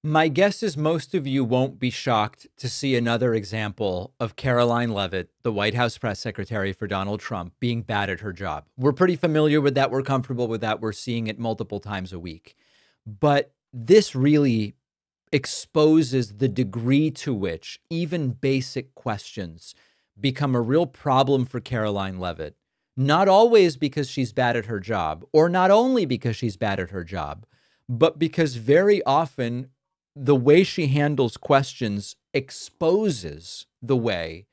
My guess is most of you won't be shocked to see another example of Karoline Leavitt, the White House press secretary for Donald Trump, being bad at her job. We're pretty familiar with that. We're comfortable with that. We're seeing it multiple times a week. But this really exposes the degree to which even basic questions become a real problem for Karoline Leavitt. Not always because she's bad at her job, or not only because she's bad at her job, but because very often the way she handles questions exposes the way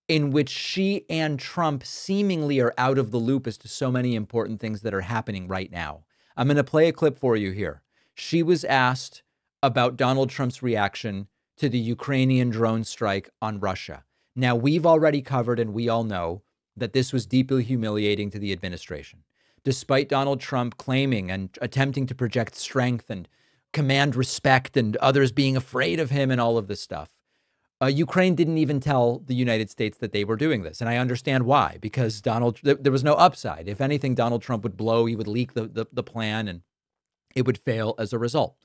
in which she and Trump seemingly are out of the loop as to so many important things that are happening right now. I'm going to play a clip for you here. She was asked about Donald Trump's reaction to the Ukrainian drone strike on Russia. Now, we've already covered, and we all know, that this was deeply humiliating to the administration. Despite Donald Trump claiming and attempting to project strength and command respect and others being afraid of him and all of this stuff, Ukraine didn't even tell the United States that they were doing this. And I understand why, because there was no upside. If anything, Donald Trump would blow, he would leak the plan, and it would fail as a result.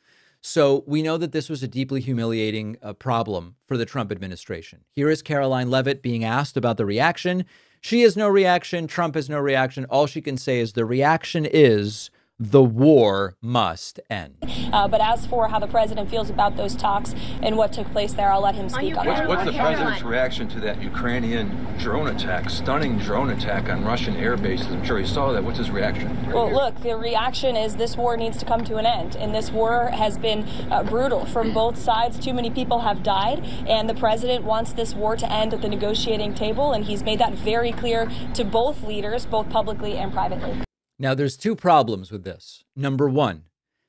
So we know that this was a deeply humiliating problem for the Trump administration. Here is Karoline Leavitt being asked about the reaction. She has no reaction. Trump has no reaction. All she can say is the reaction is the war must end. But as for how the president feels about those talks and what took place there, I'll let him speak on that. What's the president's reaction to that Ukrainian drone attack, stunning drone attack on Russian air bases? I'm sure he saw that. What's his reaction? Well, look, the reaction is this war needs to come to an end. And this war has been brutal from both sides. Too many people have died. And the president wants this war to end at the negotiating table. And he's made that very clear to both leaders, both publicly and privately. Now, there's two problems with this. Number one,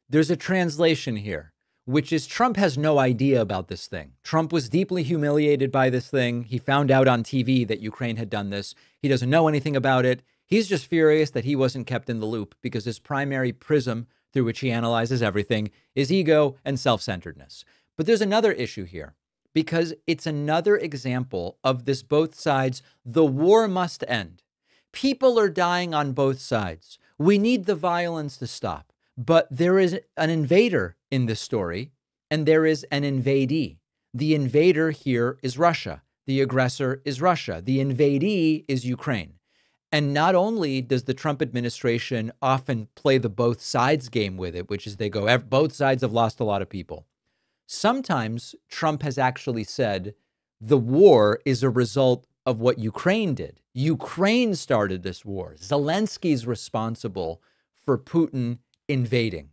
there's a translation here, which is Trump has no idea about this thing. Trump was deeply humiliated by this thing. He found out on TV that Ukraine had done this. He doesn't know anything about it. He's just furious that he wasn't kept in the loop because his primary prism through which he analyzes everything is ego and self-centeredness. But there's another issue here because it's another example of this both sides. The war must end. People are dying on both sides. We need the violence to stop. But there is an invader in this story, and there is an invadee. The invader here is Russia. The aggressor is Russia. The invadee is Ukraine. And not only does the Trump administration often play the both sides game with it, which is they go, both sides have lost a lot of people. Sometimes Trump has actually said the war is a result of what Ukraine did. Ukraine started this war. Zelensky's responsible for Putin invading.